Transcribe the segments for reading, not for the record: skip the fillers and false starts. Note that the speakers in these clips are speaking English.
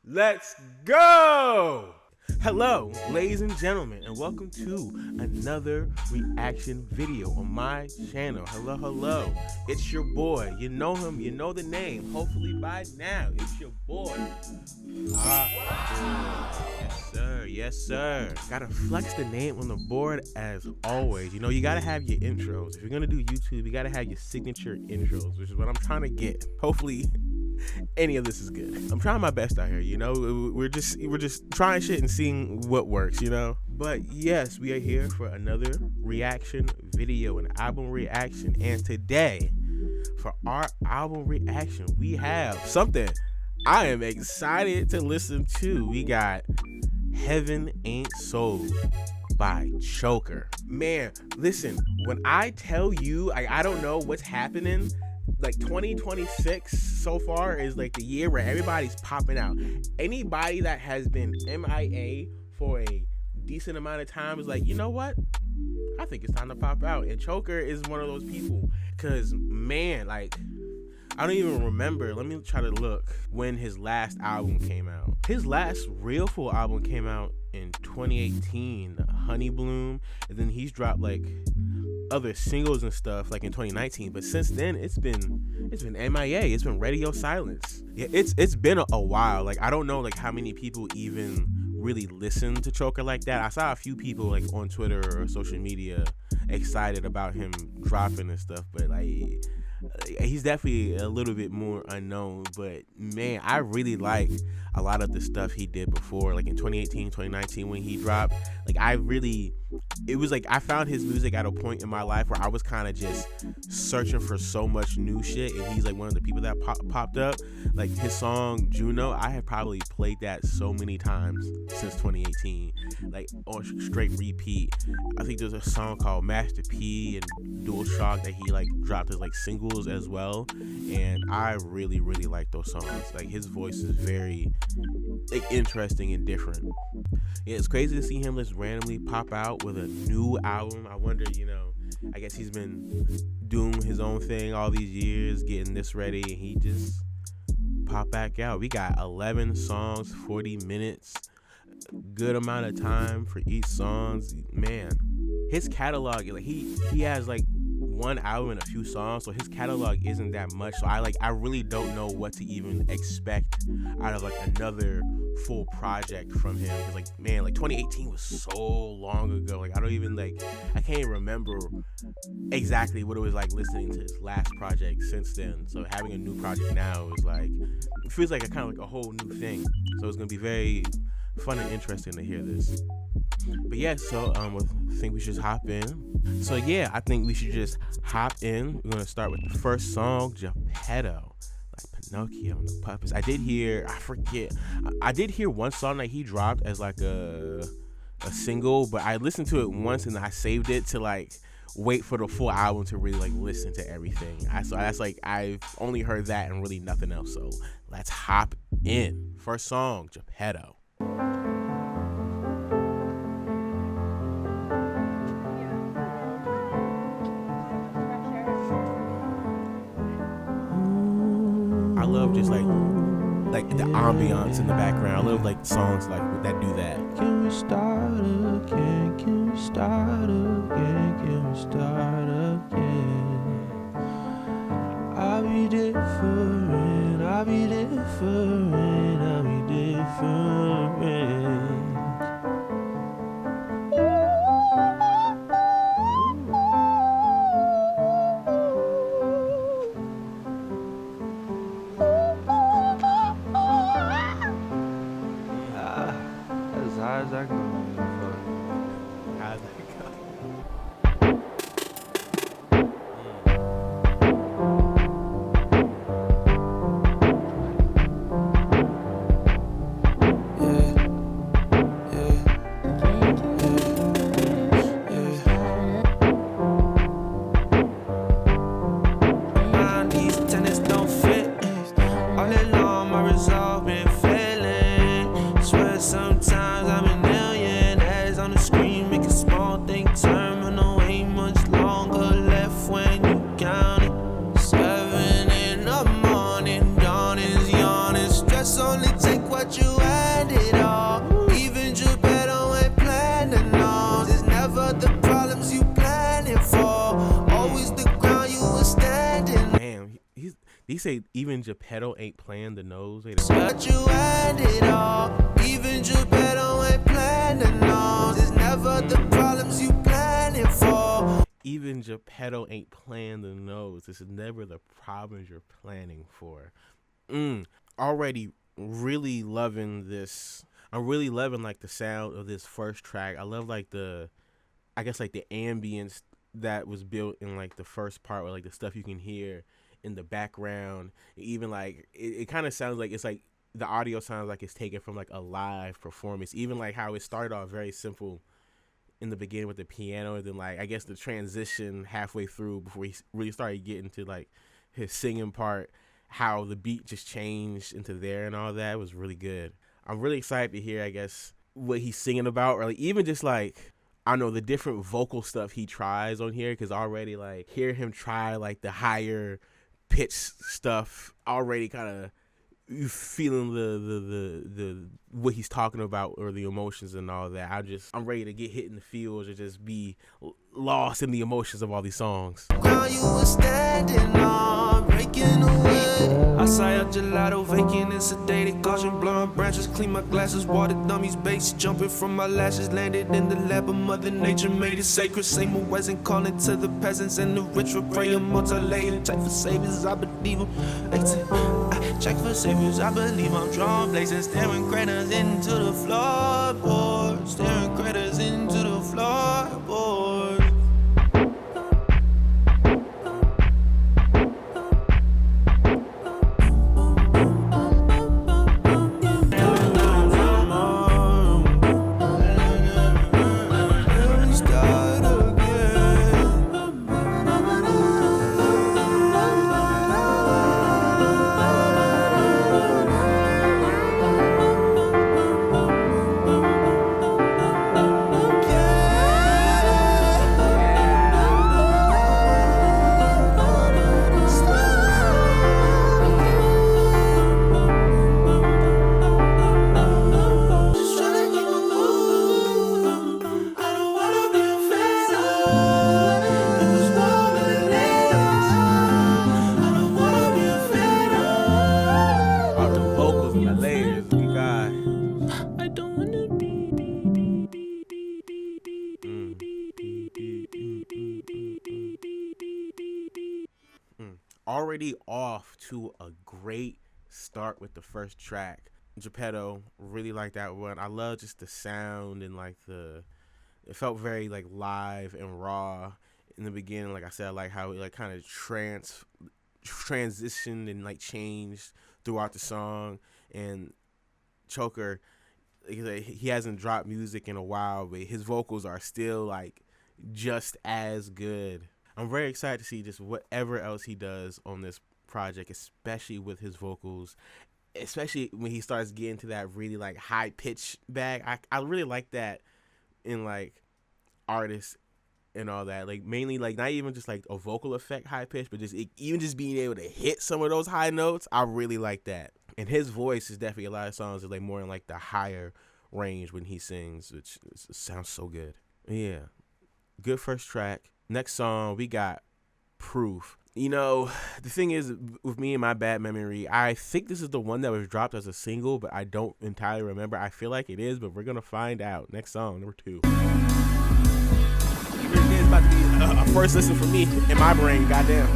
Let's go! Hello, ladies and gentlemen, and welcome to another reaction video on my channel. Hello. It's your boy. You know him, you know the name. Hopefully by now, it's your boy. Yes, sir. Gotta flex the name on the board as always. You know, you gotta have your intros. If you're gonna do YouTube, you gotta have your signature intros, which is what I'm trying to get. Hopefully, any of this is good. I'm trying my best out here, you know. We're just trying shit and seeing what works, you know. But yes, we are here for another reaction video, an album reaction. And today, for our album reaction, we have something I am excited to listen to. We got Heaven Ain't Sold by Choker. Man, listen, when I tell you, I don't know what's happening. Like 2026 so far is like the year where everybody's popping out. Anybody that has been MIA for a decent amount of time is like, you know what? I think it's time to pop out. And Choker is one of those people. Cause man, like, I don't even remember. Let me try to look when his last album came out. His last real full album came out in 2018, Honey Bloom. And then he's dropped like other singles and stuff like in 2019, but since then it's been MIA. It's been radio silence. Yeah, it's been a while. Like I don't know like how many people even really listen to Choker like that. I saw a few people like on Twitter or social media excited about him dropping and stuff, but like he's definitely a little bit more unknown. But man, I really like a lot of the stuff he did before, like in 2018, 2019 when he dropped. Like it was like I found his music at a point in my life where I was kind of just searching for so much new shit, and he's like one of the people that popped up. Like his song Juno, I have probably played that so many times since 2018, like on straight repeat. I think there's a song called Master P and Dual Shock that he like dropped as like singles as well, and I really like those songs. Like his voice is very like interesting and different. Yeah, it's crazy to see him just randomly pop out with a new album. I wonder, you know, I guess he's been doing his own thing all these years, getting this ready, and he just pop back out. We got 11 songs, 40 minutes, good amount of time for each song. Man, his catalog, like he has like one album and a few songs, so his catalog isn't that much. So I really don't know what to even expect out of like another full project from him. Cause like man, like 2018 was so long ago. Like I can't even remember exactly what it was like listening to his last project since then. So having a new project now is like, it feels like a kind of like a whole new thing. So it's gonna be very fun and interesting to hear this. But yeah, so I think we should hop in. So yeah, I think we should just hop in. We're gonna start with the first song, Geppetto, like Pinocchio and the Puppets. I did hear one song that he dropped as like a single, but I listened to it once and I saved it to like wait for the full album to really like listen to everything. So that's like I've only heard that and really nothing else. So let's hop in. First song, Geppetto. I love just like the ambiance in the background. I love like songs like that do that. Can we start again? Can we start again? Can we start again? I'll be different. I'll be different. I'll be different. How's that going? How's that go? Yeah. He say even Geppetto ain't playing the nose. But you end it all. Even Geppetto ain't playing the nose. It's never the problems you planning for. Even Geppetto ain't playing the nose. This is never the problems you're planning for. Already really loving this. I'm really loving like the sound of this first track. I love like the ambience that was built in like the first part, or like the stuff you can hear in the background. Even like it kind of sounds like it's like the audio sounds like it's taken from like a live performance. Even like how it started off very simple in the beginning with the piano, and then like I guess the transition halfway through before he really started getting to like his singing part, how the beat just changed into there and all that was really good. I'm really excited to hear, I guess, what he's singing about, or like even just like, I don't know, the different vocal stuff he tries on here, because already like hear him try like the higher pitch stuff, already kind of you feeling the what he's talking about, or the emotions and all that. I'm ready to get hit in the feels, or just be lost in the emotions of all these songs. Ground you were standing on, breaking away. I saw a gelato, vacant and sedated, caution blowing branches, clean my glasses, water dummies, bass jumping from my lashes, landed in the lap of Mother Nature, made it sacred. Same wasn't calling to the peasants and the rich were praying, multi-layered. Check for saviors, I believe them. Check for saviors, I believe I'm drawing blazing, staring craters into the floorboard, staring craters into the floorboard. Already off to a great start with the first track. Geppetto, really like that one. I love just the sound and like it felt very like live and raw in the beginning. Like I said, I like how it like kind of transitioned and like changed throughout the song. And Choker, he hasn't dropped music in a while, but his vocals are still like just as good. I'm very excited to see just whatever else he does on this project, especially with his vocals, especially when he starts getting to that really like high pitch bag. I really like that in like artists and all that, like mainly like not even just like a vocal effect high pitch, but just even just being able to hit some of those high notes. I really like that. And his voice is definitely, a lot of songs are like more in like the higher range when he sings, which sounds so good. Yeah, good first track. Next song, we got Proof. You know, the thing is, with me and my bad memory, I think this is the one that was dropped as a single, but I don't entirely remember. I feel like it is, but we're going to find out. Next song, number 2. It's about to be a first listen for me in my brain, goddamn.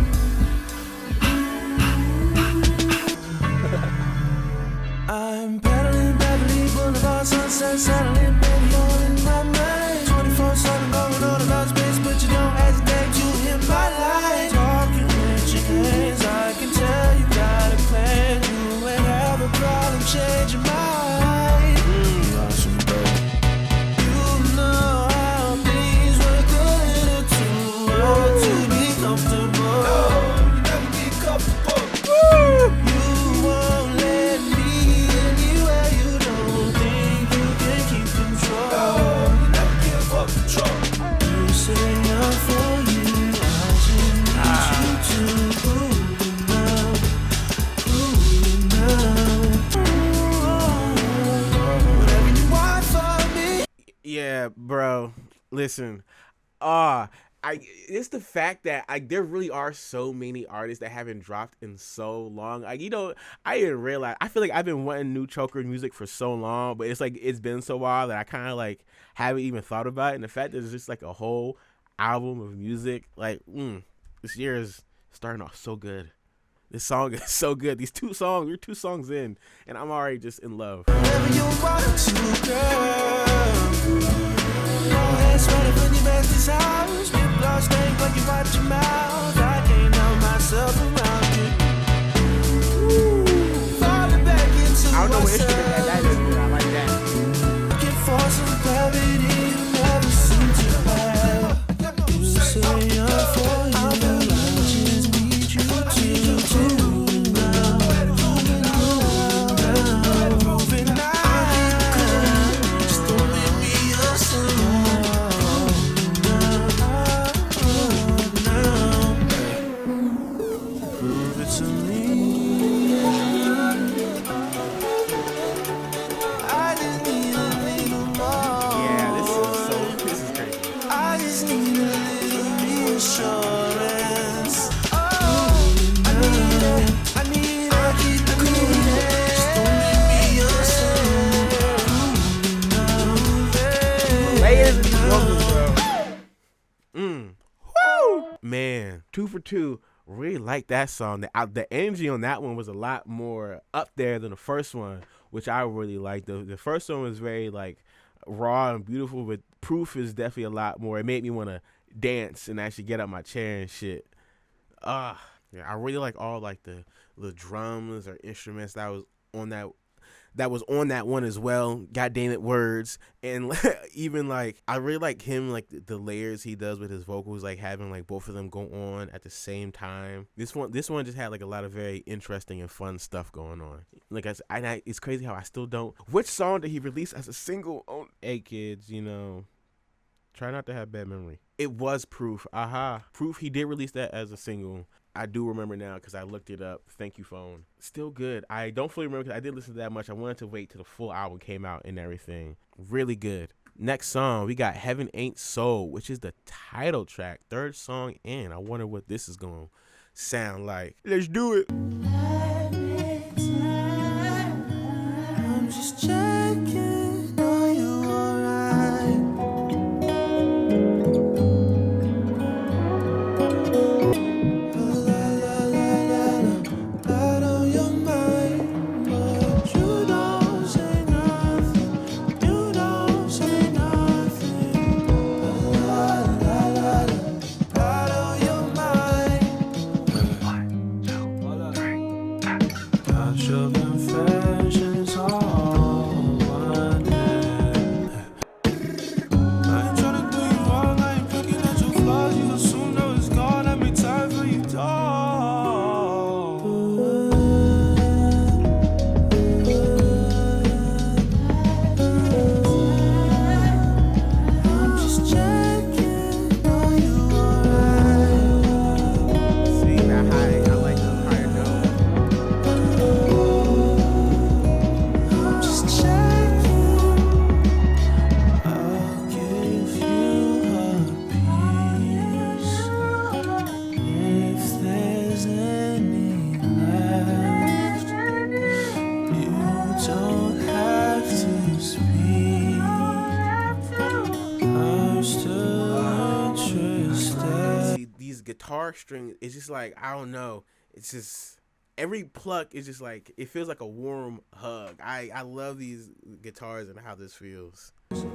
I'm pedaling Beverly Boulevard, sunset, settling, baby, all in my mind. 24/7 going on about space, but you don't hesitate to hit my line. Talking with your hands, I can tell you got a plan. You ain't have a problem changing my mind. You awesome, bro. You know how things work a little too hard to be comfortable. No, you never be comfortable. You won't let me anywhere you don't think you can keep control. No, you never give up control. You say I'm for you, I just need you to whatever you want from me. Yeah, bro. Listen. it's the fact that there really are so many artists that haven't dropped in so long. Like, I didn't realize. I feel like I've been wanting new Choker music for so long, but it's like it's been so while that I kind of like haven't even thought about it. And the fact that it's just like a whole album of music, like this year is starting off so good. This song is so good. These two songs, we're 2 songs in, and I'm already just in love. Whenever you want to, girl. Your head's ready when you back this house. Lip gloss stain when you watch your mouth. I can't help myself around you. Falling back into I don't know what myself. instrument that is, but I like that. Looking for some gravity you never seem to have. You say you're for you. I just need you to now. Moving now. Just don't make me prove it to me. I just need a little more. Yeah, this is crazy. I just need a little reassurance. Oh, I need it. Just don't make me yourself. Layers and vocals, bro. Woo! Man, 2 for 2. Really like that song. The energy on that one was a lot more up there than the first one, which I really liked. The first one was very like raw and beautiful, but Proof is definitely a lot more. It made me want to dance and actually get out my chair and shit. Yeah, I really like all like the drums or instruments that was on that one as well. God damn it, words. And even like I really like him, like the layers he does with his vocals, like having like both of them go on at the same time. This one just had like a lot of very interesting and fun stuff going on. Like it's crazy how I still don't. Which song did he release as a single on? Hey kids, try not to have bad memory. It was Proof. Proof. He did release that as a single. I do remember now because I looked it up. Thank you, phone. Still good. I don't fully remember because I didn't listen to that much. I wanted to wait till the full album came out and everything. Really good. Next song, we got Heaven Ain't Soul, which is the title track. 3rd song in. I wonder what this is going to sound like. Let's do it. I'm just checking, are you alright? Out on your mind, but you don't say nothing. You don't say nothing. Out on your mind. 1, 2, 3. Got your confessions all one day. I ain't tryna do you wrong, I ain't picking at your flaws. You assume that it's gone, that be time for you, dog. I'm just checking, are you alright? See that high. I like the higher note. I'm just checking. I'll give you a piece if there's any left. You don't have to speak. I'm still interested. See, these guitar strings, it's just like, I don't know. It's just, every pluck is just like, it feels like a warm hug. I love these guitars and how this feels.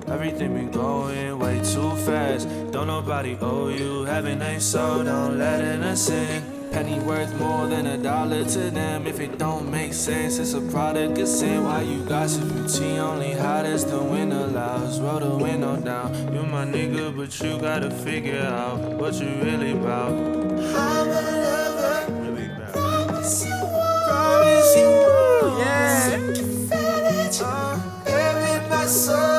Everything been going way too fast. Don't nobody owe you. Heaven ain't so, don't let it ascend. Penny worth more than $1 to them. If it don't make sense, it's a product of sin. Why you gossip? You tea only hot as the wind allows. Roll the window down. You my nigga, but you gotta figure out what you really about. I'm a lover. Really bad. Promise you won't. Yeah. Baby, my soul.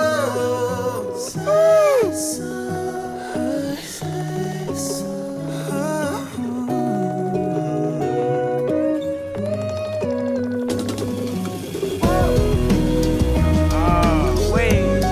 Oh, wait.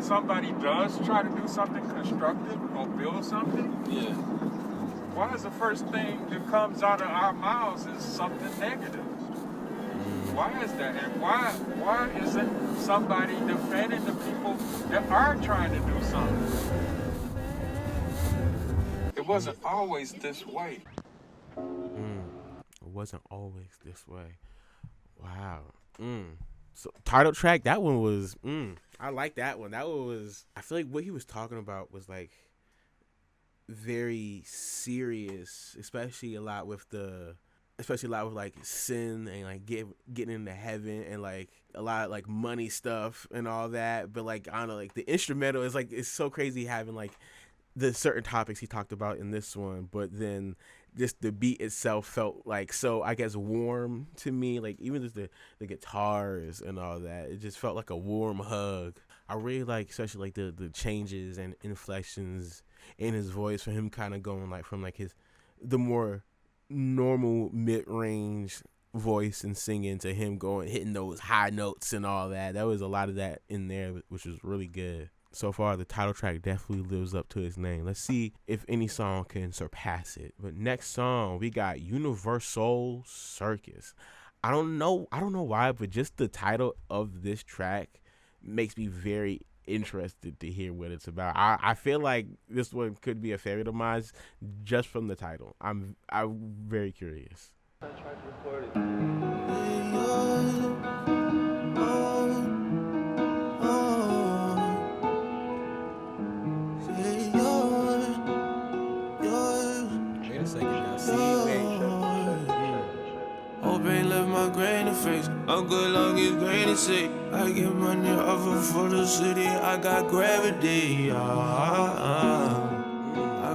when somebody does try to do something constructive or build something, Yeah. why is the first thing that comes out of our mouths is something negative? Why is that? And why isn't somebody defending the people that are trying to do something? It wasn't always this way. It wasn't always this way. Wow. So title track, that one was I like that one. That one was, I feel like what he was talking about was like very serious, especially a lot with like sin and like getting into heaven and like a lot of like money stuff and all that. But like I don't know, like the instrumental is like, it's so crazy having like the certain topics he talked about in this one, but then just the beat itself felt like so, I guess, warm to me. Like even just the guitars and all that, it just felt like a warm hug. I really like, especially like the changes and inflections in his voice, for him kind of going like from like the more normal mid-range voice and singing to him hitting those high notes and all that. There was a lot of that in there, which was really good. So far, the title track definitely lives up to its name. Let's see if any song can surpass it. But next song, we got Universal Circus. I don't know why, but just the title of this track makes me very interested to hear what it's about. I feel like this one could be a favorite of mine just from the title. I'm very curious. I tried to record it. Wait a second now. See, Hope ain't left my grain to face. I'm good long as grain is sick. I get money off of for the city. I got gravity. I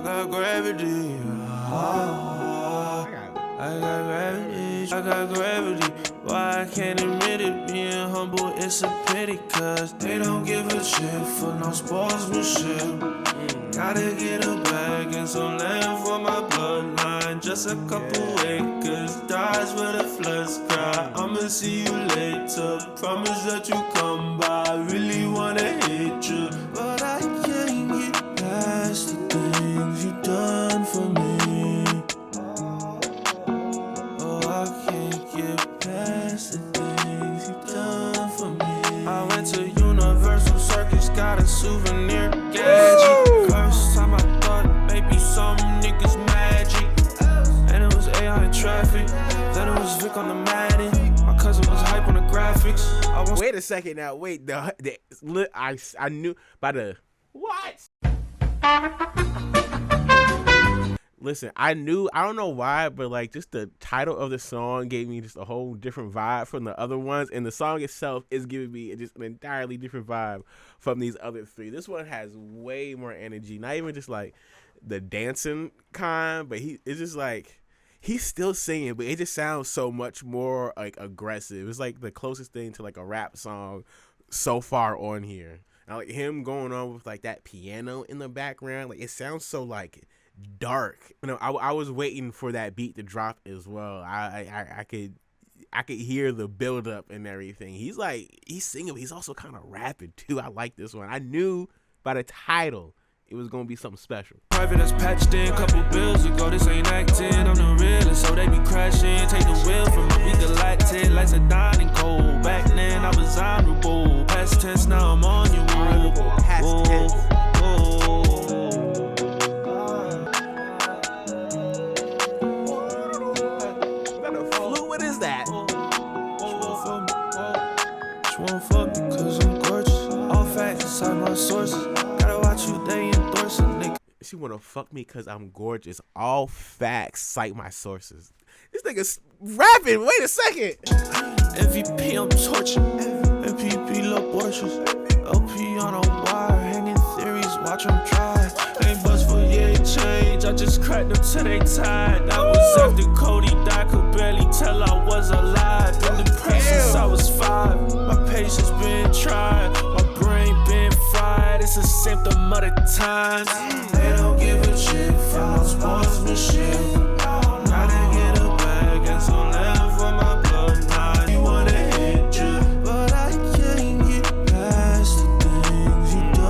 got gravity. I got gravity. Why I can't admit it? Being humble, it's a pity. Cause they don't give a shit for no sportsmanship. Gotta get a bag and some land for my bloodline. Just a couple acres, dies where the floods cry. I'ma see you later, promise that you come by. Really wanna hit you, but I can't get past the things you done for me. Oh, I can't get past the things you done for me. I went to Universal Circus, got a souvenir gadget. First time I thought maybe some niggas magic. And it was AI in traffic. Then it was Vic on the Madden. My cousin was hype on the graphics. wait a second now. Wait, I knew by the what? Listen, I don't know why, but like just the title of the song gave me just a whole different vibe from the other ones, and the song itself is giving me just an entirely different vibe from these other three. This one has way more energy, not even just like the dancing kind, but it's just like he's still singing, but it just sounds so much more like aggressive. It's like the closest thing to like a rap song so far on here. And like him going on with like that piano in the background, like it sounds so like dark. You know, I was waiting for that beat to drop as well. I could hear the build up and everything. He's singing, but he's also kind of rapping too. I like this one. I knew by the title it was gonna be something special. Private as patched in, couple bills ago. This ain't acting. I'm the realest, so they be crashing. Take the wheel from me, we galactic. Like a dining cold. Back then I was honorable. Past tense, now I'm on you. Past tense. What is that? She won't fuck me cause I'm gorgeous. All facts inside my sources. Gotta watch who they endorse a nigga. She wanna fuck me cause I'm gorgeous. All facts cite my sources. This nigga's rapping. Wait a second. MVP, I'm tortured. MPP, low abortions. LP on a wire, hanging theories, watch them try. Ain't bust for yeah change. I just cracked them till they tired. That was after Cody died, could barely tell I was alive. Been depressed since I was 5. My patience been tried, my brain been fried. It's a symptom of the times. They don't give a shit for no sportsmanship. Gotta get a bag and some land for my bloodline. You wanna hit you, but I can't get past the things you done.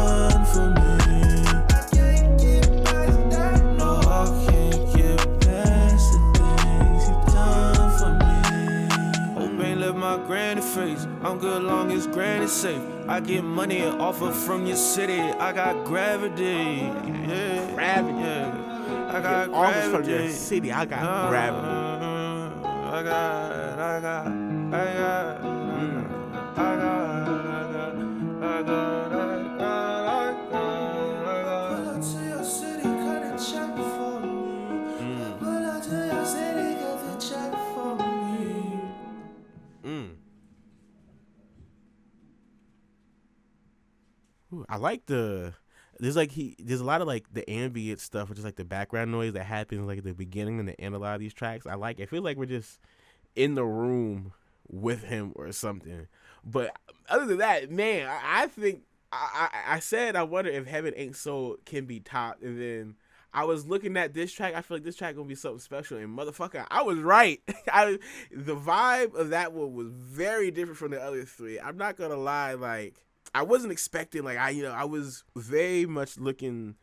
I'm good long as granny's safe. I get money and offer from your city. I got gravity. Yeah. Gravity. Yeah. I got Offers from your gravity. city. I got gravity. I got. Pull up to your city, cut a check for me. Pull up to your city, cut a check for me. Ooh, I like there's a lot of like the ambient stuff, which is like the background noise that happens like at the beginning and the end of a lot of these tracks. I feel like we're just in the room with him or something. But other than that, man, I think I said I wonder if Heaven Ain't So can be topped, and then I was looking at this track. I feel like this track gonna be something special, and motherfucker, I was right. The vibe of that one was very different from the other three. I'm not gonna lie, like I wasn't expecting, like I was very much looking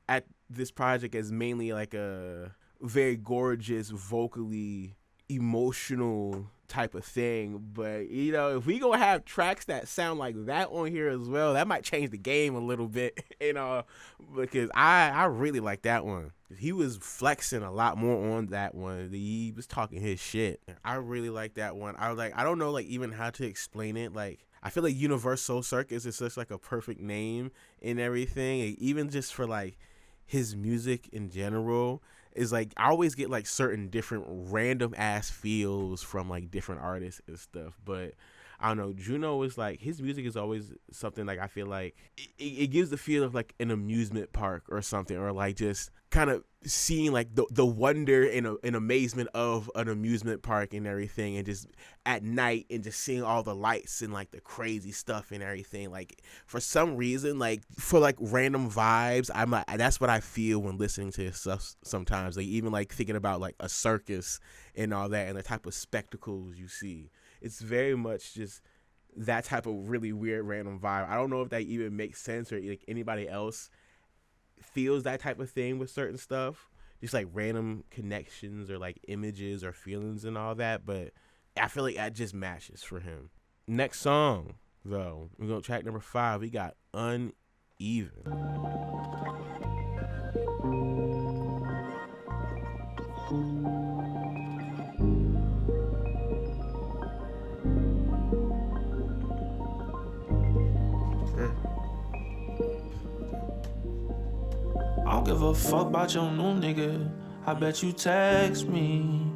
at this project as mainly like a very gorgeous, vocally emotional type of thing. But if we gonna have tracks that sound like that on here as well, that might change the game a little bit, because I really like that one. He was flexing a lot more on that one. He was talking his shit. I really like that one. I was like, I don't know like even how to explain it. Like I feel like Universal Circus is such like a perfect name and everything. And even just for like his music in general is like I always get like certain different random ass feels from like different artists and stuff. But I don't know, Juno is like, his music is always something like I feel like it gives the feel of like an amusement park or something, or like just kind of seeing like the wonder and amazement of an amusement park and everything, and just at night and just seeing all the lights and like the crazy stuff and everything. Like for some reason, like for like random vibes, I'm like, that's what I feel when listening to his stuff sometimes. Like even like thinking about like a circus and all that and the type of spectacles you see. It's very much just that type of really weird random vibe. I don't know if that even makes sense or like anybody else feels that type of thing with certain stuff. Just like random connections or like images or feelings and all that. But I feel like that just matches for him. Next song, though, we're going to track number 5. We got Uneven. I don't give a fuck about your new nigga. I bet you text me.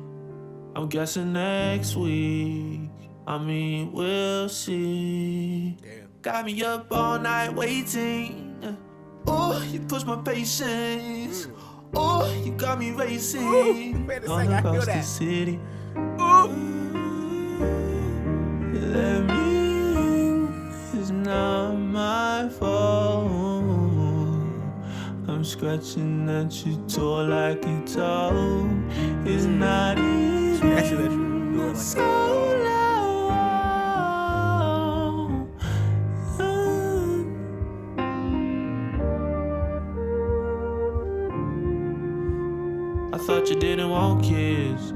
I'm guessing next week. I mean, we'll see. Damn. Got me up all night waiting. Oh, you push my patience. Oh, you got me racing. Ooh, wait a All second, I feel across the that. city. Ooh. Let me. It's not my fault. I'm scratching at your door like a dog. It's not even Scratching at your door like so loud. I thought you didn't want kids.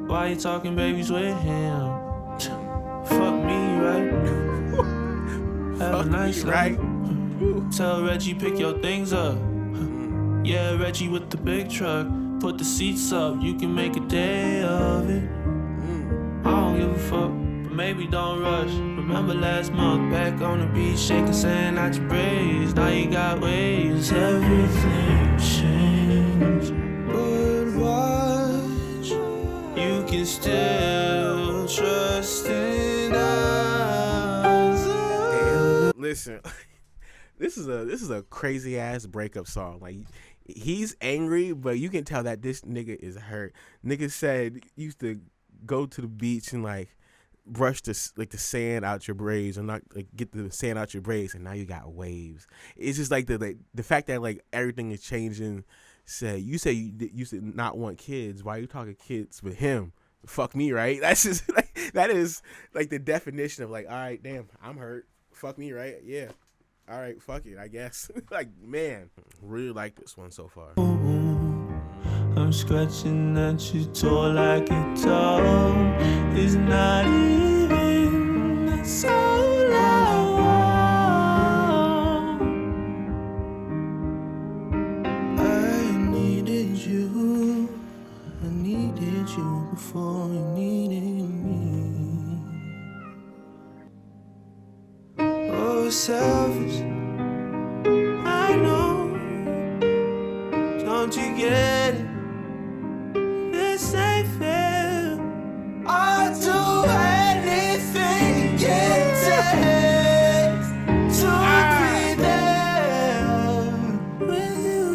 Why you talking babies with him? Fuck me, right? Have a nice right? night. Tell Reggie pick your things up. Yeah, Reggie with the big truck. Put the seats up, you can make a day of it. I don't give a fuck, but maybe don't rush. Remember last month, back on the beach, shaking sand out your braids. Now you got waves, everything changed. But watch, you can still trust in us. Listen, this is a crazy ass breakup song. Like he's angry, but you can tell that this nigga is hurt. Nigga said he used to go to the beach and like brush the sand out your braids, or not like get the sand out your braids, and now you got waves. It's just like the fact that like everything is changing. Say you used to not want kids. Why are you talking kids with him? Fuck me, right? That's just like, that is like the definition of like, all right, damn, I'm hurt. Fuck me, right? Yeah. All right, fuck it, I guess. Like, man, really like this one so far. I'm scratching at your door like a dog. It's not even so long. I needed you before you needed me. Oh, selfish, I know. Don't you get it? This ain't fair. I'll do anything it takes to be there with you.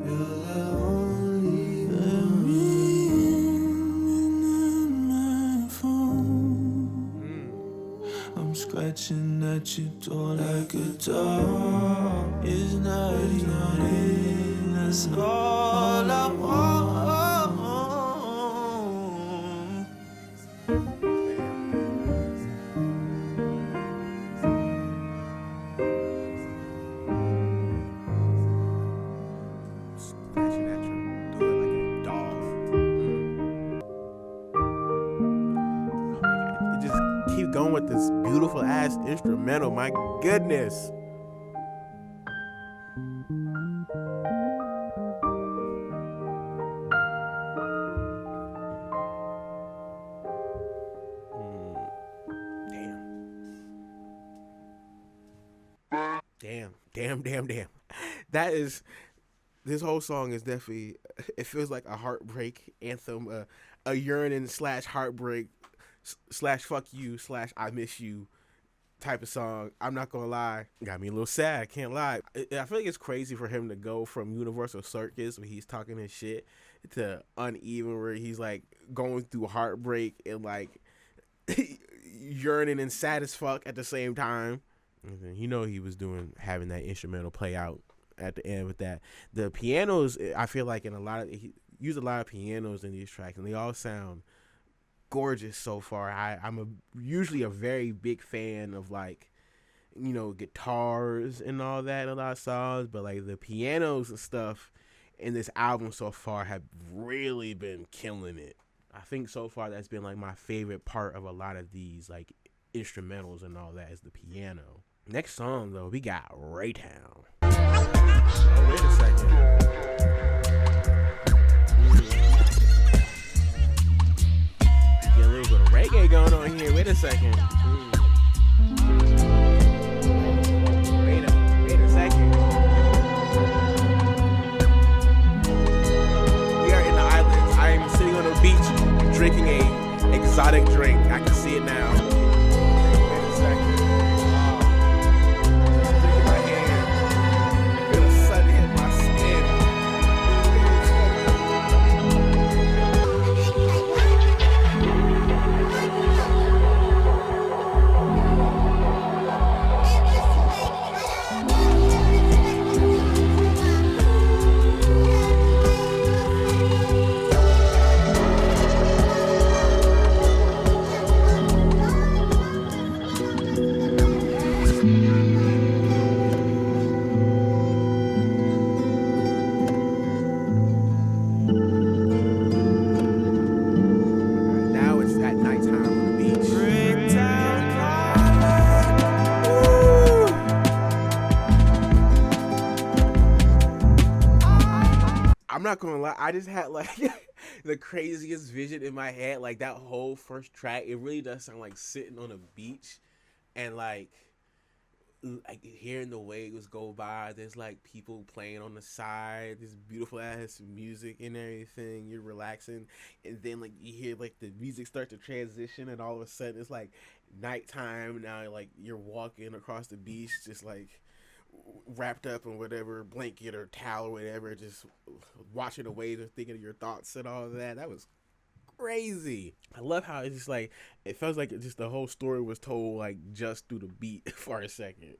You're the only one on my phone. I'm scratching at your door like a dog. It's not in. That's all I want. Scratching at your door like a dog. Oh my God. You just keep going with this beautiful ass instrumental. My goodness. Damn. This whole song is definitely, it feels like a heartbreak anthem, a yearning / heartbreak / fuck you / I miss you type of song. I'm not gonna lie, got me a little sad, I can't lie. I feel like it's crazy for him to go from Universal Circus, where he's talking his shit, to Uneven, where he's like going through heartbreak and like yearning and sad as fuck at the same time. You know he was having that instrumental play out at the end with that. The pianos, I feel like he used a lot of pianos in these tracks, and they all sound gorgeous so far. I'm usually a very big fan of like, you know, guitars and all that in a lot of songs, but like the pianos and stuff in this album so far have really been killing it. I think so far that's been like my favorite part of a lot of these like instrumentals and all that is the piano. Next song though, we got Raytown. Oh, wait a second. Get a little bit of reggae going on here. Wait a second. Wait a second. We are in the islands. I am sitting on a beach drinking a exotic drink. I can see it now. Wait a second. Drinking my hand. Feel the sun hit my skin. Now it's at nighttime on the beach. I'm not gonna lie, I just had like the craziest vision in my head. Like that whole first track, it really does sound like sitting on a beach and like hearing the waves go by. There's like people playing on the side, this beautiful ass music and everything. You're relaxing, and then like you hear like the music start to transition, and all of a sudden it's like nighttime. Now like you're walking across the beach, just like wrapped up in whatever blanket or towel or whatever, just watching the waves and thinking of your thoughts and all of that. That was crazy. I love how it's just like it feels like just the whole story was told like just through the beat for a second.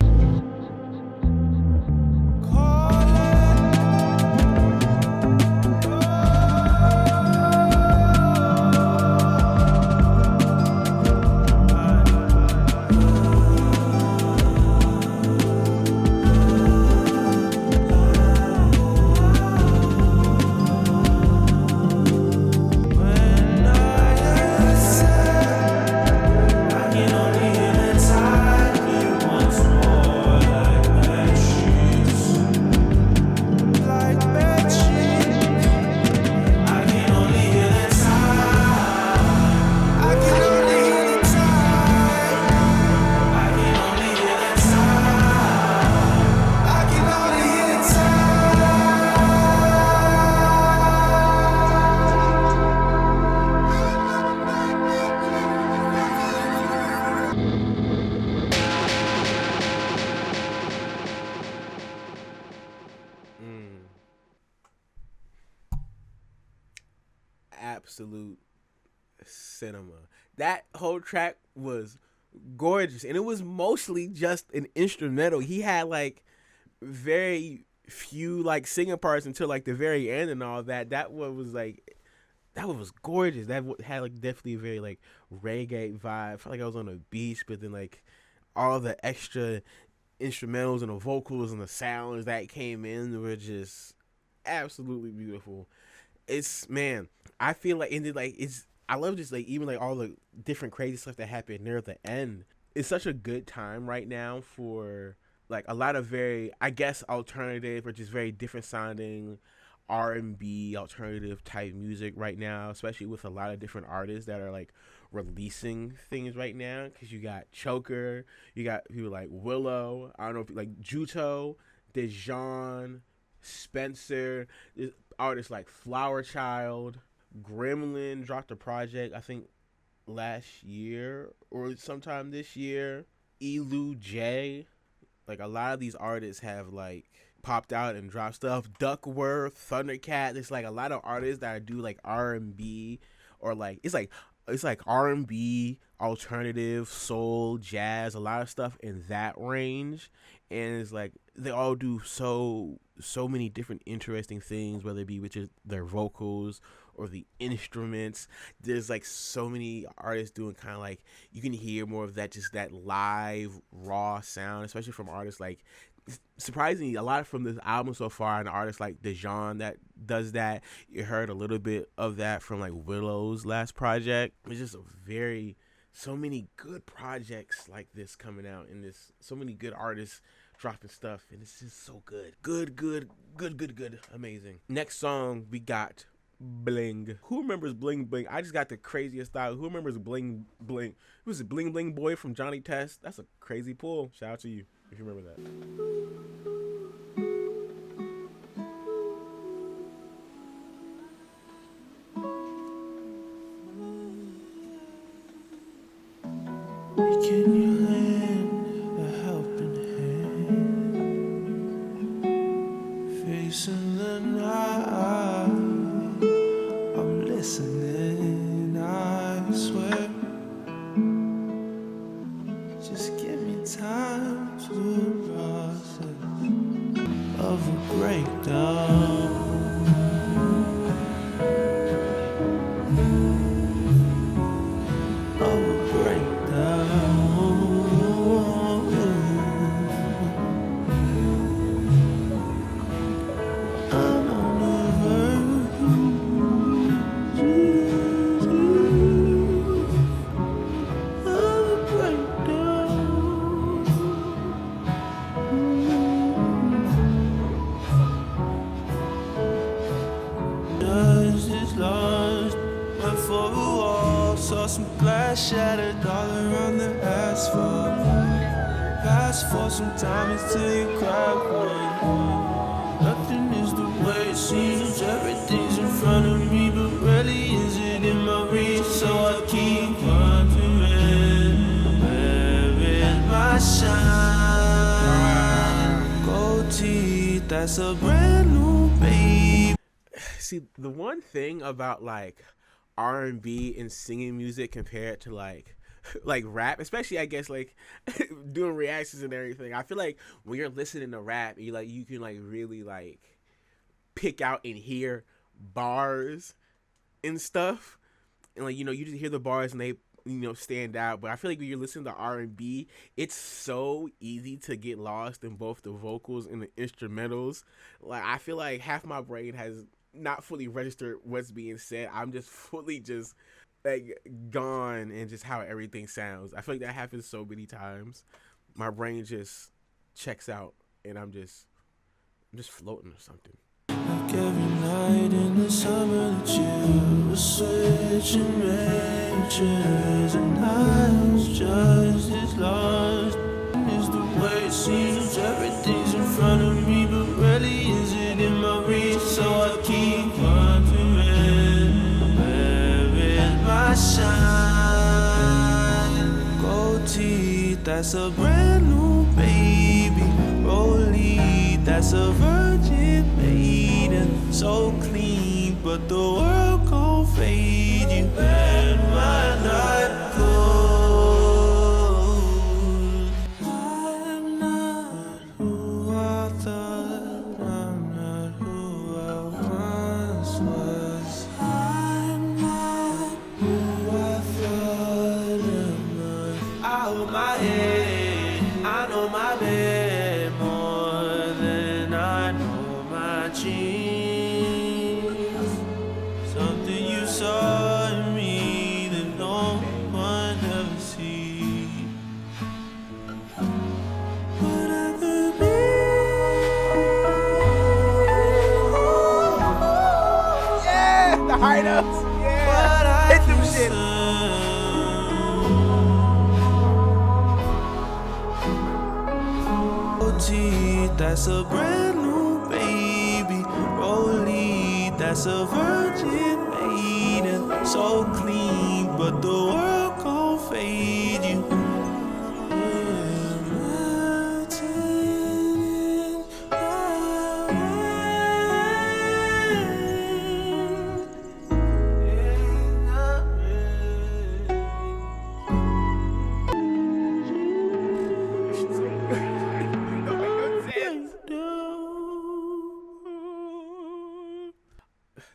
absolute cinema. That whole track was gorgeous, and it was mostly just an instrumental. He had like very few like singing parts until like the very end and all that. That one was gorgeous. That had like definitely a very like reggae vibe. I felt like I was on a beach, but then like all the extra instrumentals and the vocals and the sounds that came in were just absolutely beautiful. It's, man, I feel like I love just like even like all the different crazy stuff that happened near the end. It's such a good time right now for like a lot of very, I guess, alternative or just very different sounding R&B alternative type music right now, especially with a lot of different artists that are like releasing things right now. Because you got Choker, you got people like Willow, I don't know, if like Juto, Dejan, Spencer, artists like Flower Child, Gremlin dropped a project I think last year or sometime this year. Elu J, like a lot of these artists have like popped out and dropped stuff. Duckworth, Thundercat. There's like a lot of artists that do like R&B or like it's like R&B, alternative, soul, jazz, a lot of stuff in that range. And it's like they all do so many different interesting things, whether it be with their vocals or the instruments. There's like so many artists doing kind of like, you can hear more of that, just that live raw sound, especially from artists like, surprisingly, a lot from this album so far, and artists like Dejan that does that. You heard a little bit of that from like Willow's last project. It's just so many good projects like this coming out, and so many good artists dropping stuff, and it's just so good. Good, amazing. Next song we got Bling. Who remembers Bling Bling? I just got the craziest style. Who remembers Bling Bling? Who's it? Bling Bling Boy from Johnny Test? That's a crazy pull. Shout out to you if you remember that. Can you lend a helping hand? Facing the night, I'm listening, I swear. Just give me time to process of a breakdown. Some glass shattered all around the asphalt. Pass for some time until you crack one. Nothing is the way it seems. Everything's in front of me, but rarely is it in my reach. So I keep wondering, where is my shine? Gold teeth, that's a brand new babe. See, the one thing about like R&B and singing music compared to like rap, especially I guess like doing reactions and everything, I feel like when you're listening to rap, you can like really like pick out and hear bars and stuff, and like you just hear the bars and they stand out. But I feel like when you're listening to R&B, it's so easy to get lost in both the vocals and the instrumentals. Like I feel like half my brain has not fully registered what's being said. I'm just fully just like gone in just how everything sounds. I feel like that happens so many times. My brain just checks out and I'm just floating or something. Like every night in the summer, the chill was switching matches, and I was just as lost as the way it seems. Everything's in front of me, but rarely is it in my reach. So I keep wondering, where is my shine? Gold teeth, that's a brand new baby. Rollie, that's a virgin maiden. So clean, but the world gon' fade. fade you when my night goes. I'm not who I thought, I'm not who I once was. I'm not who I thought, I'm not out of my head. I know my bed more than I know my jeans. Something you saw in me that no one ever sees. But I could be. Yeah, the high notes. Yeah, hit them shit. That's a brand new baby. Rollie, that's a virgin maiden. So clean, but the world gon' fade you.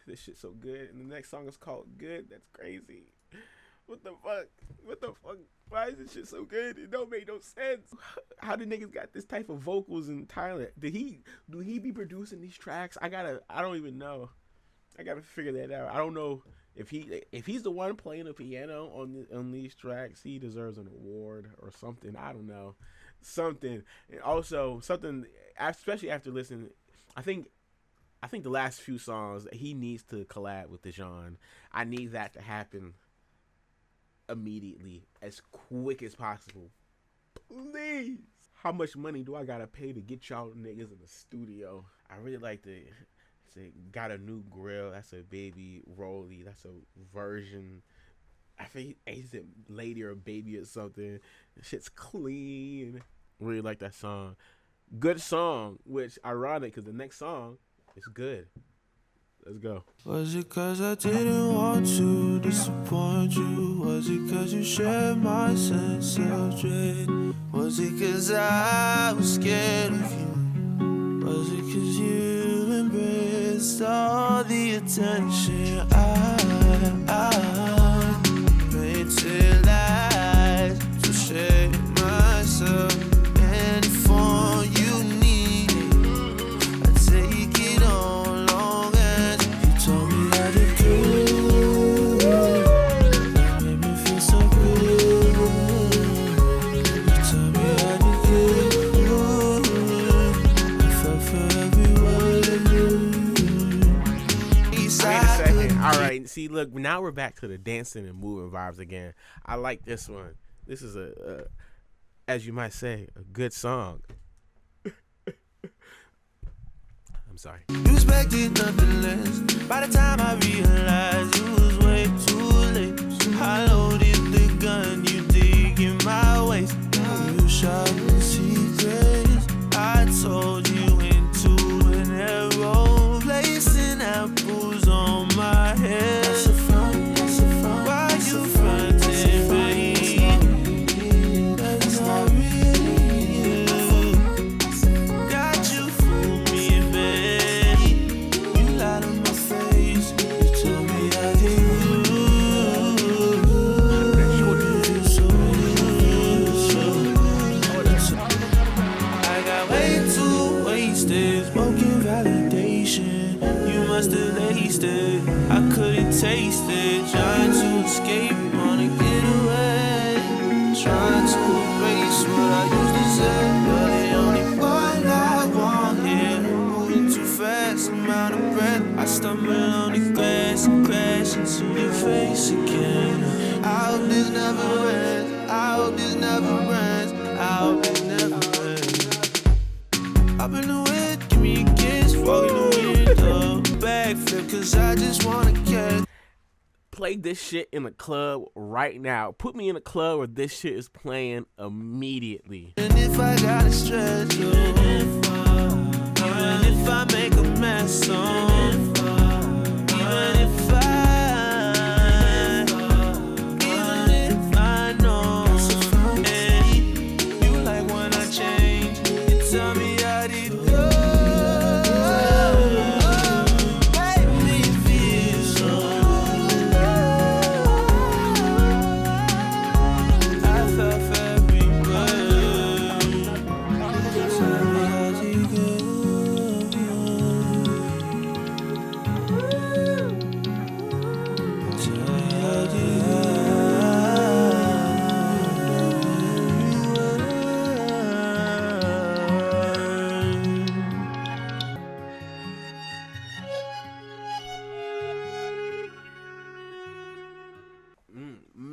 This shit's so good, and the next song is called Good. That's crazy. What the fuck? What the fuck? Why is this shit so good? It don't make no sense. How the niggas got this type of vocals in Thailand? Do he be producing these tracks? I don't even know. I gotta figure that out. I don't know if he's the one playing the piano on these tracks. He deserves an award or something. I don't know. Something. And also something, especially after listening, I think the last few songs, he needs to collab with Dijon. I need that to happen immediately, as quick as possible. Please. How much money do I gotta pay to get y'all niggas in the studio? I really like to say, got a new grill. That's a baby Rollie. That's a version. I think he's a lady or a baby or something. Shit's clean. Really like that song. Good song, which ironic because the next song is good. Let's go. Was it cause I didn't want to disappoint you? Was it cause you shared my sense of dread? Was it cause I was scared of you? Was it cause you embraced all the attention I made till lies to share myself? And if all you need, I take it on long as you told me how to do. That made me feel so good. You told me how to do. I felt for every word. Wait a second. All right. See, look. Now we're back to the dancing and moving vibes again. I like this one. This is a as you might say, a good song. I'm sorry. You expected nothing less. By the time I realized it was way too late, I loaded the gun you dig in my waist. Now you shot in secrets. I told you into an arrow, placing apples on my head. That's a front, that's a front. Why you fronting, baby? That's not really you. Got you fool me, baby. You lied on my face. You told me I did you. I got way too wasted, smoking validation. You must have laced it. I couldn't taste it. Trying to escape, wanna get away. Trying to erase what I used to say. You're the only one I want here. Moving too fast, I'm out of breath. I stumble on the grass and crash into your face again. I hope this never ends. I hope this never ends. I hope this never ends. Up in the wind, give me a kiss. Walk in the window. Backflip, cause I just wanna catch. Play this shit in a club right now. Put me in a club where this shit is playing immediately. And if I gotta stretch you, even if I make a mess, even if I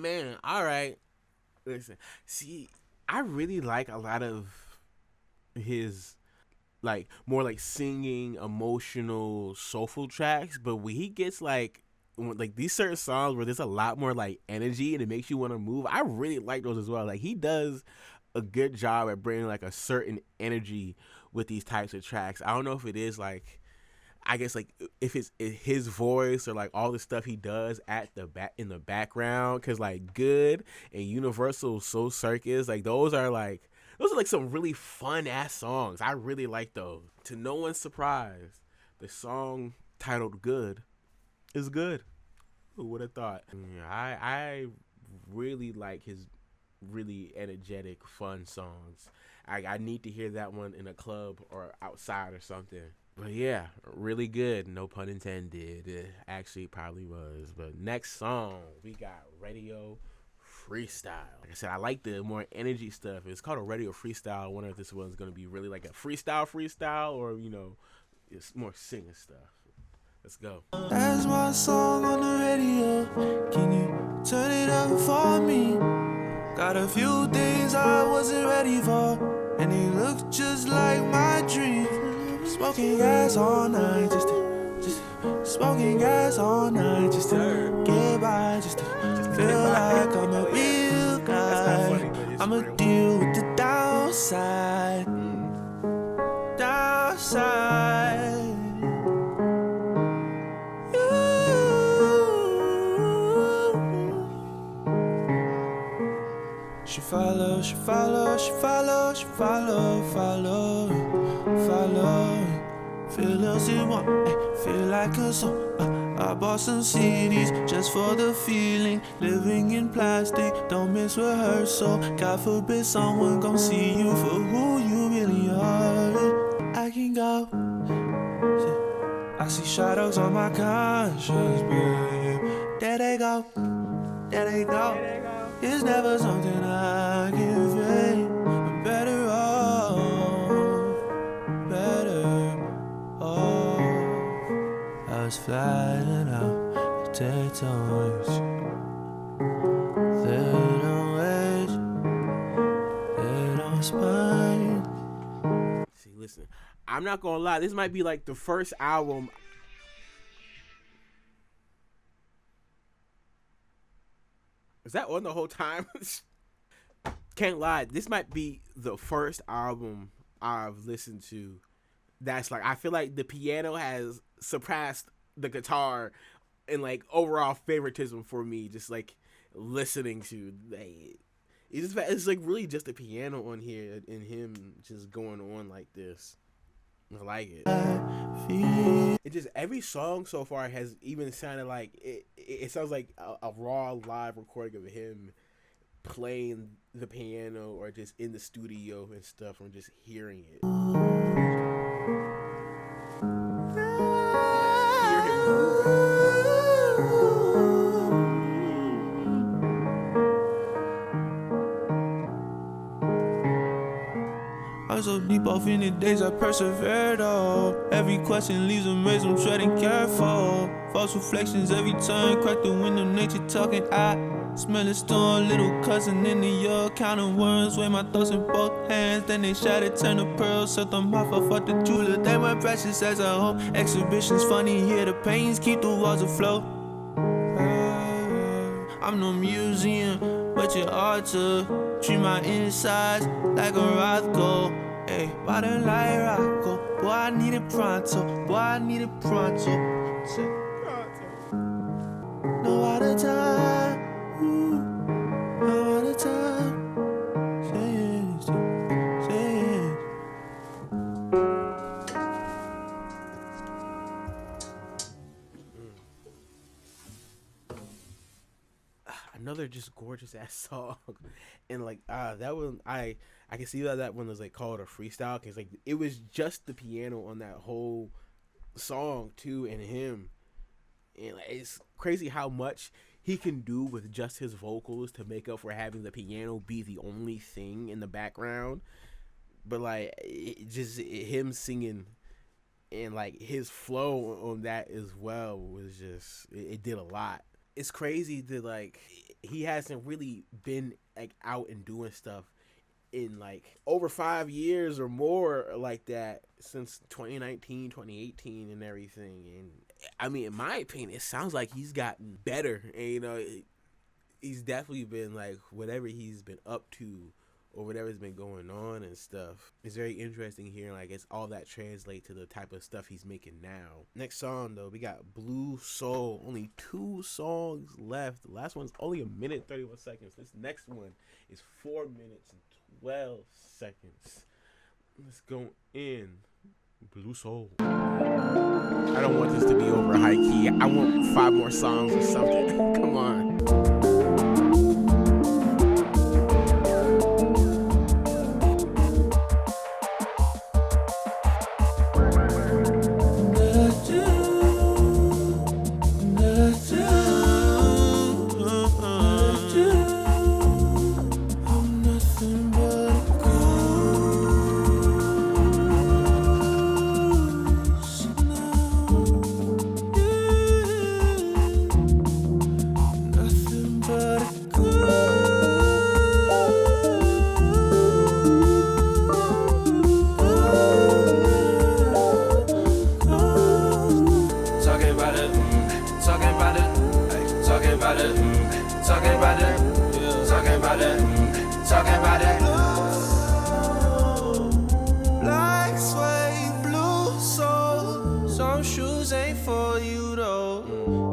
Man, all right. Listen, see, I really like a lot of his like more like singing, emotional, soulful tracks. But when he gets like these certain songs where there's a lot more like energy and it makes you want to move, I really like those as well. Like he does a good job at bringing like a certain energy with these types of tracks. I don't know if it is like I guess like if it's his voice or like all the stuff he does at the back in the background, because like Good and Universal Soul Circus, like those are like some really fun ass songs. I really like those. To no one's surprise, the song titled Good is good. Who would have thought? Yeah, I really like his really energetic, fun songs. I need to hear that one in a club or outside or something. But yeah, really good. No pun intended. It actually probably was. But next song, we got Radio Freestyle. Like I said, I like the more energy stuff. It's called a Radio Freestyle. I wonder if this one's going to be really like a freestyle or, it's more singing stuff. Let's go. That's my song on the radio. Can you turn it up for me? Got a few things I wasn't ready for, and they look just like my dreams. Smoking gas all night, just smoking gas all night, just to get by, just to feel like I'm a real guy. I'ma deal with the downside, downside. She follow, she follow, she follow, she follow, follow, follow. Feel as it want, feel like a song. I bought some CDs just for the feeling. Living in plastic, don't miss rehearsal. God forbid someone gon' see you for who you really are. I can go. I see shadows on my conscience, babe. There they go, there they go. It's never something I can fake. I'm better off, better off. I was flying out the territories. They don't wait, they don't spine. See, listen, I'm not gonna lie. This might be like the first album. Is that on the whole time? Can't lie. This might be the first album I've listened to that's like, I feel like the piano has surpassed the guitar in like overall favoritism for me. Just like listening to, like, it's like really just the piano on here and him just going on like this. I like it. It just, every song so far has even sounded like it sounds like a raw live recording of him playing the piano or just in the studio and stuff, or just hearing it. Hear him moving. I'm so deep off in the days I persevered, oh. Every question leaves a maze, I'm treading careful. False reflections every time, crack the window, nature talking. I smell a storm, little cousin in the yard, counting worms, weigh my thoughts in both hands. Then they shattered, turn to pearls, set them off, I fuck the jeweler. They my precious as I hope. Exhibitions funny, here the pains keep the walls afloat. I'm no museum, but your art to treat my insides like a rock gold. Hey, why the light rock? Boy, I need it pronto. Boy, I need it pronto. No other time. No other time. Say it. Say it. Another just gorgeous ass song. And like that one, I can see that one was like called a freestyle, because like it was just the piano on that whole song too, and him. And like, it's crazy how much he can do with just his vocals to make up for having the piano be the only thing in the background. But like him singing and like his flow on that as well was just, it did a lot. it's crazy that like he hasn't really been like out and doing stuff in like over 5 years or more like that since 2019, 2018 and everything. And I mean, in my opinion, it sounds like he's gotten better. And you know, he's definitely been like whatever he's been up to or whatever's been going on and stuff. It's very interesting hearing like it's all that translate to the type of stuff he's making now. Next song though, we got Blue Soul. Only 2 songs left. The last one's only 1 minute 31 seconds. This next one is 4 minutes and 12 seconds. Let's go in. Blue Soul. I don't want this to be over high key. I want 5 more songs or something. Come on.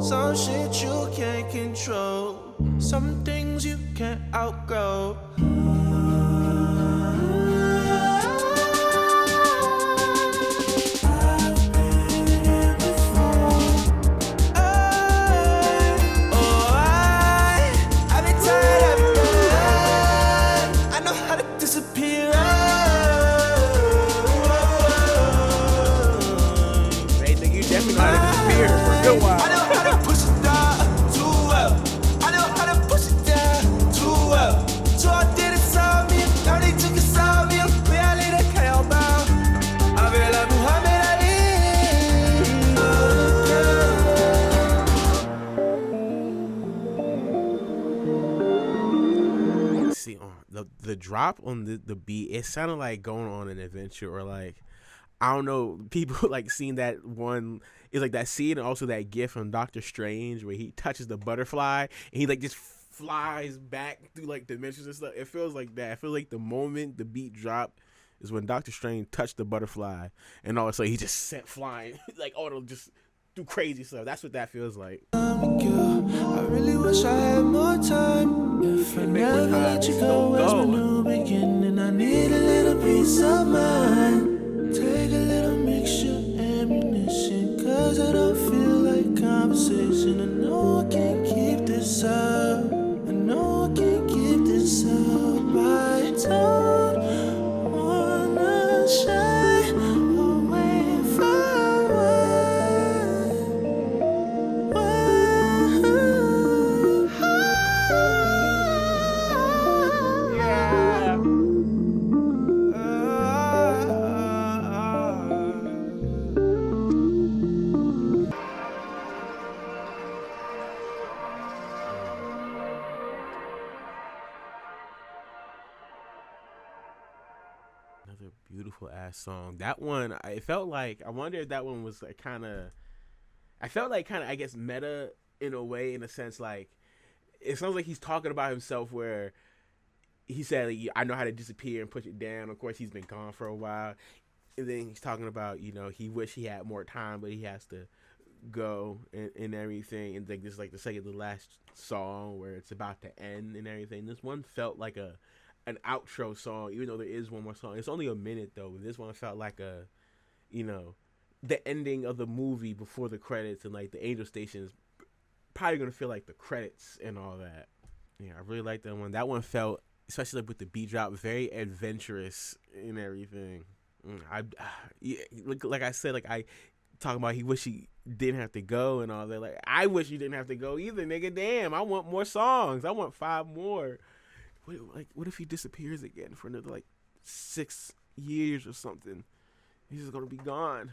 Some shit you can't control, some things you can't outgrow. The drop on the beat, it sounded like going on an adventure, or like, I don't know, people like seeing that one, it's like that scene and also that gif from Doctor Strange where he touches the butterfly and he like just flies back through like dimensions and stuff. It feels like that. I feel like the moment the beat dropped is when Doctor Strange touched the butterfly and all of a sudden he just sent flying like, oh, it'll just do crazy stuff. That's what that feels like. I really wish I had more time. If I never let you go, as my new beginning, I need a little peace of mind. Take a little mixture, ammunition, cause I don't feel like conversation. I know I can't keep this up. I know I can't keep this up. I don't wanna shy away from Another beautiful ass song. That one, I felt like, I wonder if that one was like kind of, I felt like kind of, I guess, meta in a way, in a sense, like, it sounds like he's talking about himself where he said, like, I know how to disappear and push it down. Of course, he's been gone for a while. And then he's talking about, you know, he wish he had more time, but he has to go and everything. And like this is like the second to last song where it's about to end and everything. This one felt like an outro song, even though there is one more song. It's only a minute though. This one felt like a, you know, the ending of the movie before the credits, and like the Angel Station is probably gonna feel like the credits and all that. Yeah, I really like that one. That one felt, especially like with the beat drop, very adventurous and everything. Like I said, like I talking about he wish he didn't have to go and all that. Like I wish he didn't have to go either, nigga. Damn, I want more songs. I want 5 more. What if he disappears again for another like 6 years or something? He's just gonna be gone.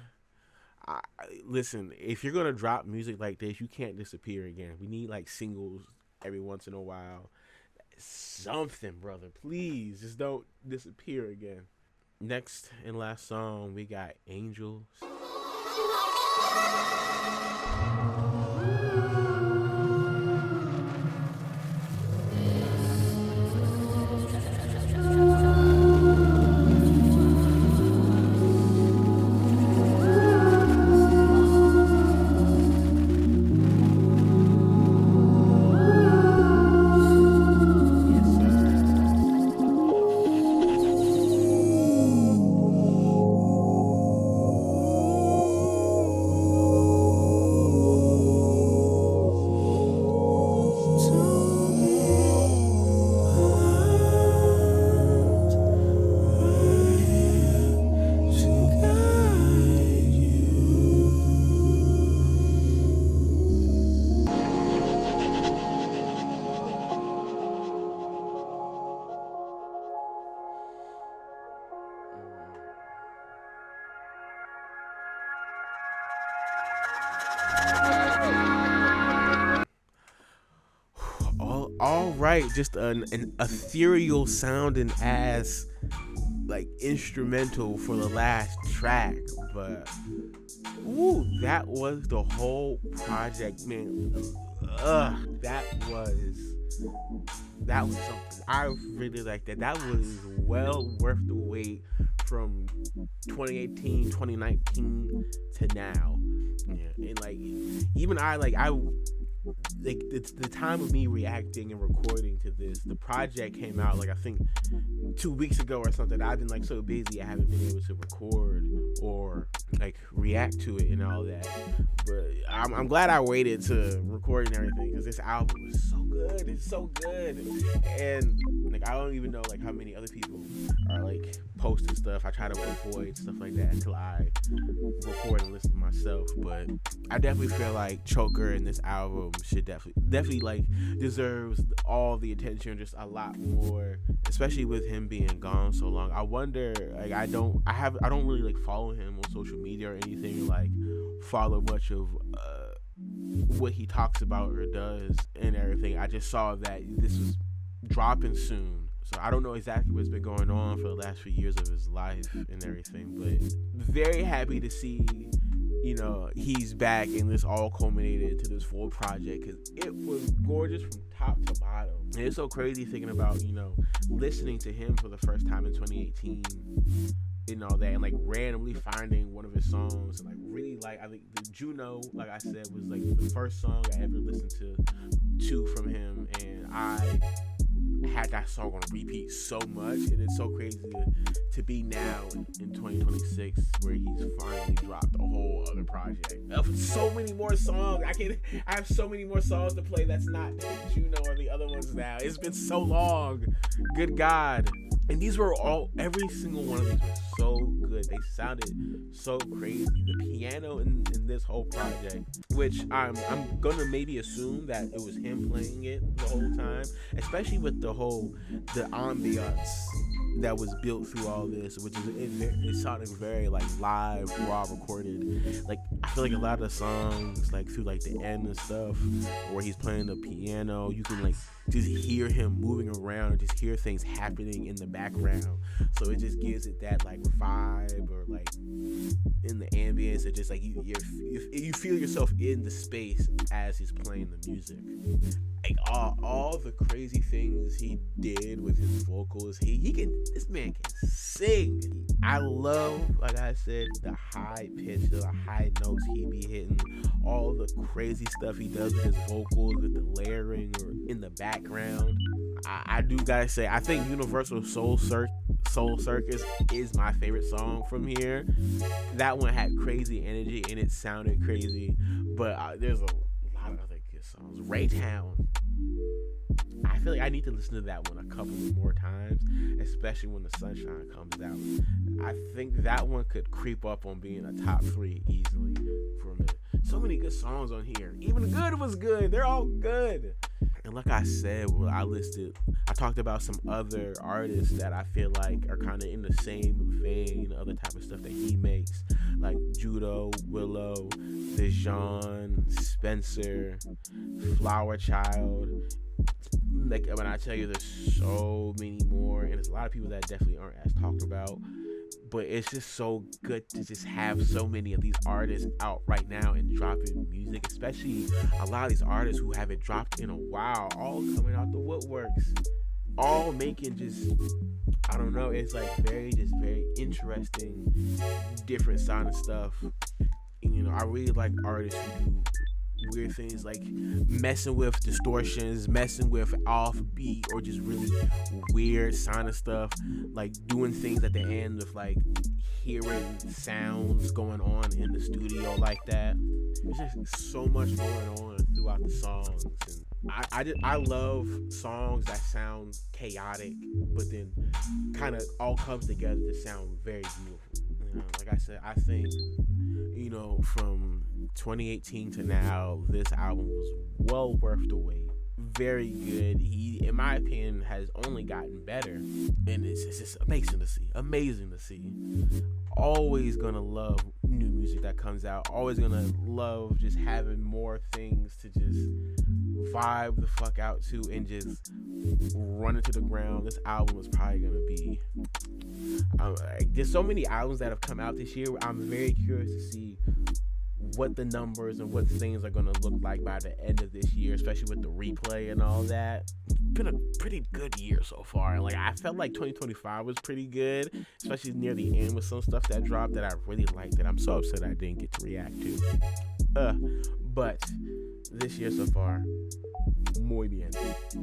Listen, if you're gonna drop music like this, you can't disappear again. We need like singles every once in a while. Something, brother. Please, just don't disappear again. Next and last song, we got Angels. All right, just an ethereal sounding ass like instrumental for the last track, but ooh, that was the whole project, man. That was something. I really like that. That was well worth the wait from 2018, 2019 to now. Yeah, and like even I like the time of me reacting and recording to this, the project came out like I think 2 weeks ago or something. I've been like so busy I haven't been able to record or like react to it and all that. But I'm glad I waited to record and everything because this album was so good. It's so good, and like I don't even know like how many other people are like posting stuff. I try to avoid stuff like that until I record and listen to myself. But I definitely feel like Choker and this album should definitely like deserves all the attention, just a lot more, especially with him being gone so long. I wonder, like I don't really like follow him on social media or anything, like follow much of what he talks about or does and everything. I just saw that this was dropping soon, so I don't know exactly what's been going on for the last few years of his life and everything, but very happy to see, you know, he's back and this all culminated into this full project because it was gorgeous from top to bottom. And it's so crazy thinking about, you know, listening to him for the first time in 2018 and all that, and like randomly finding one of his songs and like really like, I think the Juno, like I said, was like the first song I ever listened to from him, and I had that song on repeat so much, and it's so crazy to be now in 2026 where he's finally dropped a whole other project. So many more songs. I have so many more songs to play that's not Juno or the other ones now. It's been so long. Good God. And these were every single one of these was so good. They sounded so crazy. The piano in this whole project, which I'm gonna maybe assume that it was him playing it the whole time, especially with the ambiance that was built through all this, which is it sounded very like live, raw, recorded. Like I feel like a lot of the songs, like through like the end and stuff, where he's playing the piano, you can like just hear him moving around or just hear things happening in the background. So it just gives it that like vibe, or like in the ambience, it just like you feel yourself in the space as he's playing the music. Like all the crazy things he did with his vocals, this man can sing. I love, like I said, the high pitch, the high notes he be hitting, all the crazy stuff he does with his vocals, with the layering or in the background. I do gotta say, I think Universal Soul Circus is my favorite song from here. That one had crazy energy and it sounded crazy, but there's a lot of other good songs. Raytown, I feel like I need to listen to that one a couple more times, especially when the sunshine comes out. I think that one could creep up on being a top 3 easily for me. So many good songs on here. Even the good was good. They're all good. And like I said, I talked about some other artists that I feel like are kind of in the same vein, other type of stuff that he makes, like Judo, Willow, Dijon, Spencer, Flower Child. Like when I tell you, there's so many more, and there's a lot of people that definitely aren't as talked about. But it's just so good to just have so many of these artists out right now and dropping music, especially a lot of these artists who haven't dropped in a while, all coming out the woodworks, all making just, I don't know, it's like very interesting, different sounding stuff. And, I really like artists who do weird things like messing with distortions, messing with offbeat, or just really weird sounding stuff, like doing things at the end with like hearing sounds going on in the studio like that. There's just so much going on throughout the songs, and I love songs that sound chaotic but then kind of all comes together to sound very beautiful. Like I said, I think from 2018 to now, this album was well worth the wait. Very good. He, in my opinion, has only gotten better, and it's just amazing to see. Always gonna love new music that comes out. Always gonna love just having more things to just vibe the fuck out to and just run into the ground. This album is probably gonna be. There's so many albums that have come out this year. I'm very curious to see what the numbers and what things are going to look like by the end of this year, especially with the replay and all that. It's been a pretty good year so far. And like I felt like 2025 was pretty good, especially near the end with some stuff that dropped that I really liked that I'm so upset I didn't get to react to. But this year so far, muy bien,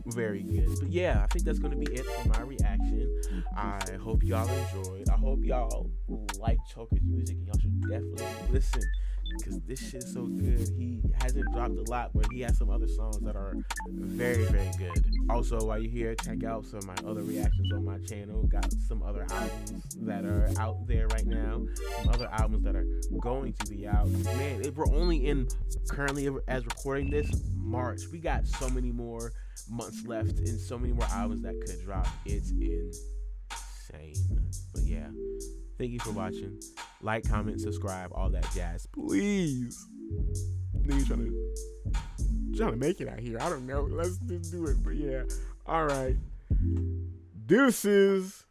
very good. But yeah, I think that's going to be it for my reaction. I hope y'all enjoyed. I hope y'all like Choker's music, and y'all should definitely listen, because this shit is so good. He hasn't dropped a lot, but he has some other songs that are very, very good. Also, while you're here, check out some of my other reactions on my channel. Got some other albums that are out there right now, some other albums that are going to be out. Man, we're only in, currently as recording this, March. We got so many more months left and so many more albums that could drop. It's insane. But yeah, thank you for watching. Like, comment, subscribe, all that jazz, please. Niggas trying to make it out here. I don't know. Let's just do it. But yeah, all right. Deuces.